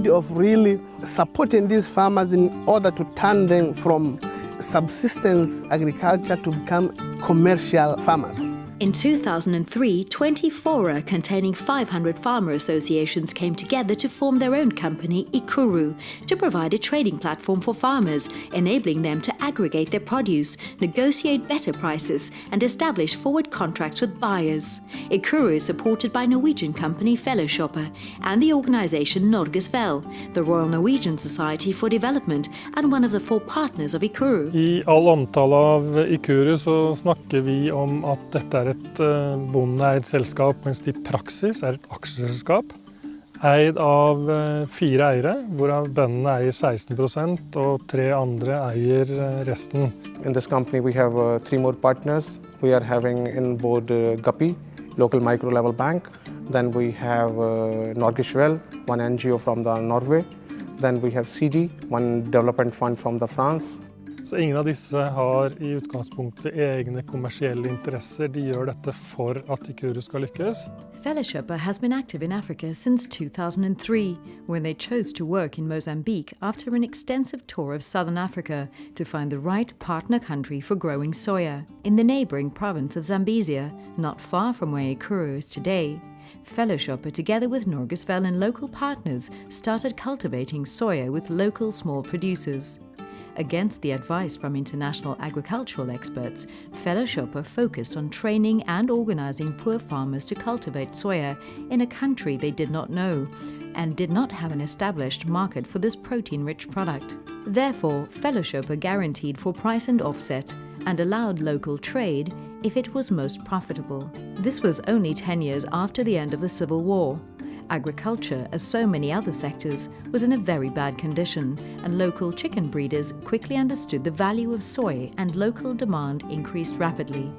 need of really supporting these farmers in order to turn them from subsistence agriculture to become commercial farmers. In 2003, 20 fora containing 500 farmer associations came together to form their own company, IKURU, to provide a trading platform for farmers, enabling them to aggregate their produce, negotiate better prices, and establish forward contracts with buyers. IKURU is supported by Norwegian company Felleskjøpet and the organisation Norges Vel, the Royal Norwegian Society for Development, and one of the 4 partners of IKURU. I all omtale av IKURU så snakker vi om at dette et bondeeid selskap, mens det I praksis et aksjeselskap, eid av 4 eiere, hvorav bøndene eier 16% og 3 andre eier resten. In this company we have 3 more partners. We are having in board Guppy, local micro-level bank. Then we have Norges Vel, one NGO from the Norway. Then we have CD, one development fund from the France. Så ingen av disse har I utgangspunktet egne kommersielle interesser. De gjør dette for at IKURU skal lykkes. Felleskjøpet has been active in Africa since 2003, when they chose to work in Mozambique after an extensive tour of southern Africa to find the right partner country for growing soya, in the neighbouring province of Zambezia, not far from where IKURU is today. Felleskjøpet, together with Norges Vel and local partners, started cultivating soya with local small producers. Against the advice from international agricultural experts, Felleskjøpet focused on training and organizing poor farmers to cultivate soya in a country they did not know and did not have an established market for this protein-rich product. Therefore, Felleskjøpet guaranteed for price and offset and allowed local trade if it was most profitable. This was only 10 years after the end of the Civil War. Agriculture, as so many other sectors, was in a very bad condition, and local chicken breeders quickly understood the value of soy, and local demand increased rapidly.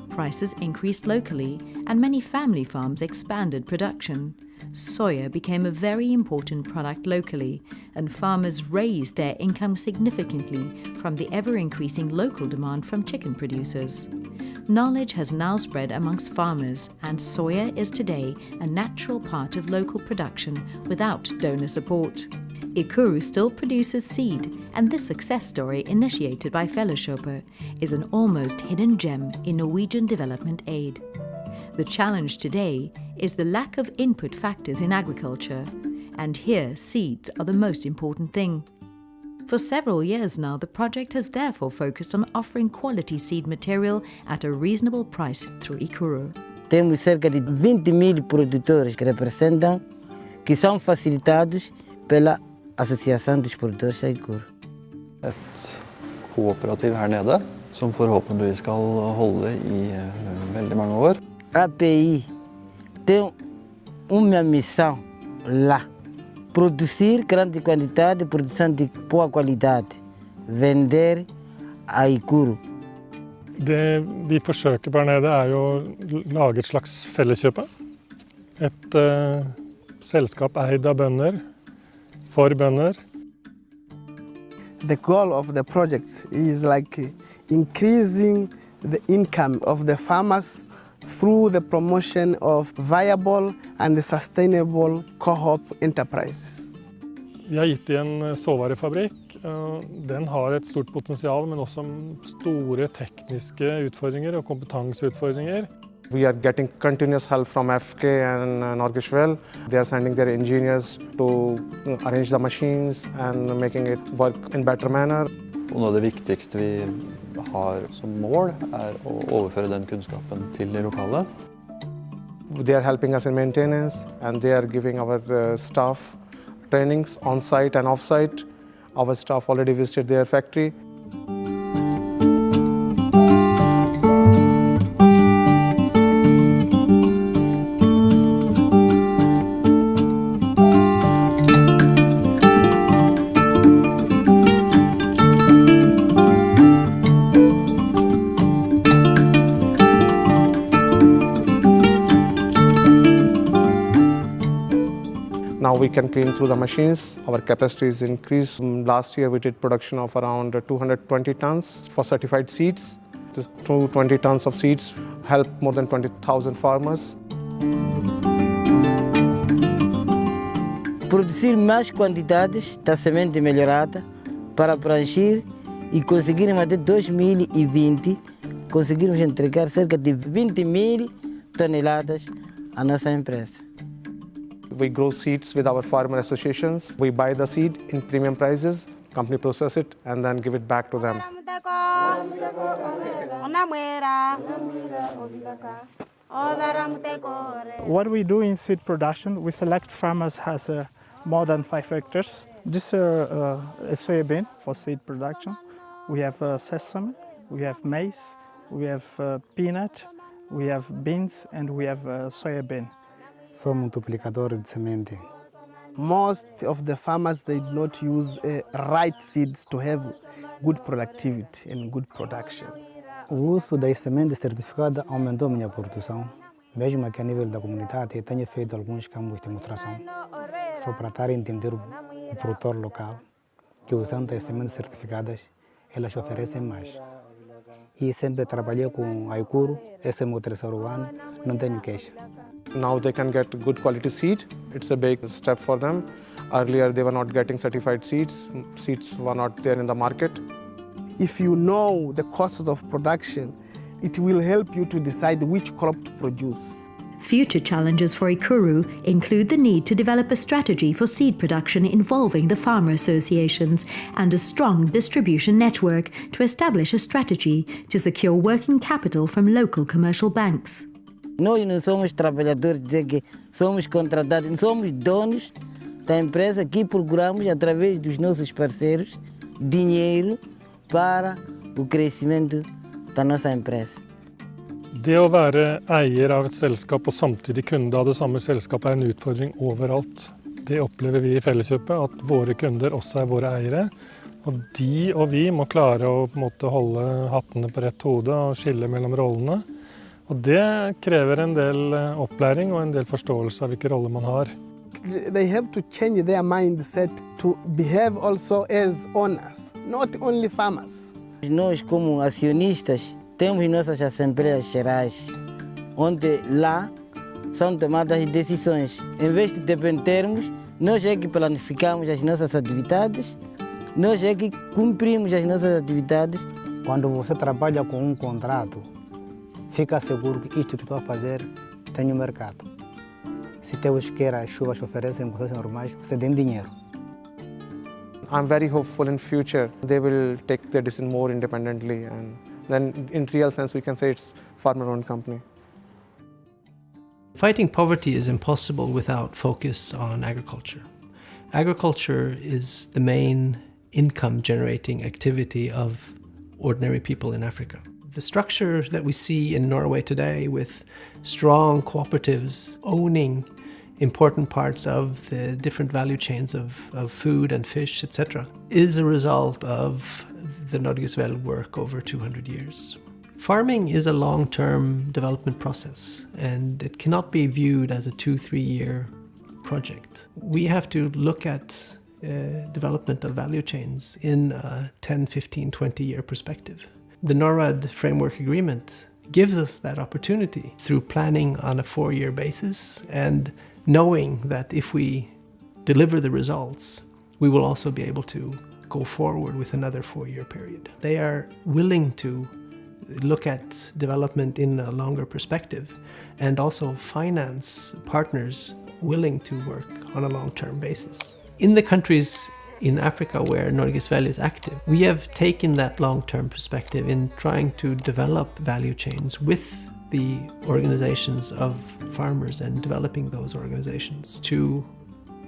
Prices increased locally, and many family farms expanded production. Soya became a very important product locally, and farmers raised their income significantly from the ever-increasing local demand from chicken producers. Knowledge has now spread amongst farmers, and soya is today a natural part of local production without donor support. IKURU still produces seed, and this success story, initiated by Felleskjøpet, is an almost hidden gem in Norwegian development aid. The challenge today is the lack of input factors in agriculture, and here seeds are the most important thing. For several years now, the project has therefore focused on offering quality seed material at a reasonable price through IKURU. Temos cerca de 20.000 produtores que representam, que são facilitados pela Associação dos Produtores da IKURU. Et kooperativ her nede, som forhåpentligvis skal holde I veldig mange år. API tem uma missão lá. Produzir grande quantidade, produção de boa qualidade, vender a IKURU. Det vi forsøker på her nede jo å lage et slags felleskjøpe. Et selskap eid av bønder, for bønder. The goal of the project is like increasing the income of the farmers through the promotion of viable and sustainable co-op enterprises. Vi har gitt I en såvarefabrikk. Den har et stort potensial, men også store tekniske utfordringer og kompetanseutfordringer. We are getting continuous help from FK and Norges Vel. They are sending their engineers to arrange the machines and making it work in better manner. Og noe av det viktigste vi har som mål å overføre den kunnskapen til de lokale. They are helping us in maintenance, and they are giving our staff trainings on-site and off-site. Our staff already visited their factory. Now we can clean through the machines. Our capacity is increased. Last year we did production of around 220 tons for certified seeds. This 220 tons of seeds help more than 20,000 farmers. produzir mais quantidades da semente melhorada para preencher e conseguirmos até 2020 conseguirmos entregar cerca de 20.000 toneladas à nossa empresa. We grow seeds with our farmer associations. We buy the seed in premium prices, company process it and then give it back to them. What we do in seed production, we select farmers has more than 5 hectares. This is a soybean for seed production. We have sesame, we have maize, we have peanut, we have beans, and we have soybean. Sou multiplicador de semente. Most of the farmers, they do not use right seeds to have good productivity and good production. O uso das sementes certificadas aumentou minha produção. Mesmo aqui a nível da comunidade, eu tenho feito alguns campos de demonstração, só para estar a entender o produtor local, que usando as sementes certificadas, elas oferecem mais. E sempre trabalhei com a IKURU, esse é o meu terceiro ano, não tenho queixa. Now they can get good quality seed. It's a big step for them. Earlier they were not getting certified seeds. Seeds were not there in the market. If you know the costs of production, it will help you to decide which crop to produce. Future challenges for IKURU include the need to develop a strategy for seed production involving the farmer associations and a strong distribution network to establish a strategy to secure working capital from local commercial banks. Nós não somos trabalhadores, dizer que somos contratados, não somos donos da empresa que procuramos, através dos nossos parceiros, dinheiro para o crescimento da nossa empresa. Det å være eier av et selskap og samtidig kunde av det samme selskapet er en utfordring overalt. Det opplever vi i Felleskjøpet, at våre kunder også er våre eiere. Og de og vi må klare å på en måte holde hattene på rett hode og skille mellom rollene. Og det krever en del opplæring og en del forståelse av hvilke roller man har. They have to change their mindset to behave also as owners, not only farmers. Nós, como acionistas, temos nossas assembleias gerais, onde lá são tomadas decisões. Em vez de dependermos, nós é que planificamos as nossas atividades, nós é que cumprimos as nossas atividades. Quando você trabalha com um contrato, fica seguro que isto que estou a fazer tem um mercado. Se Deus quer, as chuvas oferecem coisas normais, você tem dinheiro. I'm very hopeful in future they will take their decision more independently, and then in real sense we can say it's farmer-owned company. Fighting poverty is impossible without focus on agriculture. Agriculture is the main income-generating activity of ordinary people in Africa. The structure that we see in Norway today, with strong cooperatives owning important parts of the different value chains of food and fish, etc., is a result of the Norges Vel work over 200 years. Farming is a long-term development process, and it cannot be viewed as a 2-3 year project. We have to look at development of value chains in a 10, 15, 20 year perspective. The NORAD Framework Agreement gives us that opportunity through planning on a 4-year basis and knowing that if we deliver the results, we will also be able to go forward with another 4-year period. They are willing to look at development in a longer perspective and also finance partners willing to work on a long-term basis. In the countries in Africa where Norges Vel is active, we have taken that long-term perspective in trying to develop value chains with the organizations of farmers and developing those organizations to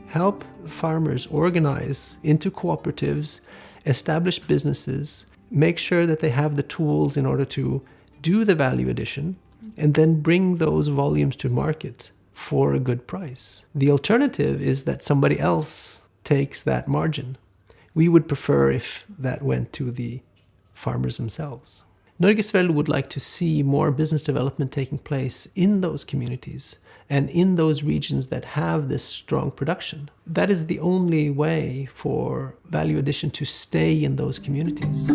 help farmers organize into cooperatives, establish businesses, make sure that they have the tools in order to do the value addition, and then bring those volumes to market for a good price. The alternative is that somebody else takes that margin. We would prefer if that went to the farmers themselves. Norges Vel would like to see more business development taking place in those communities and in those regions that have this strong production. That is the only way for value addition to stay in those communities.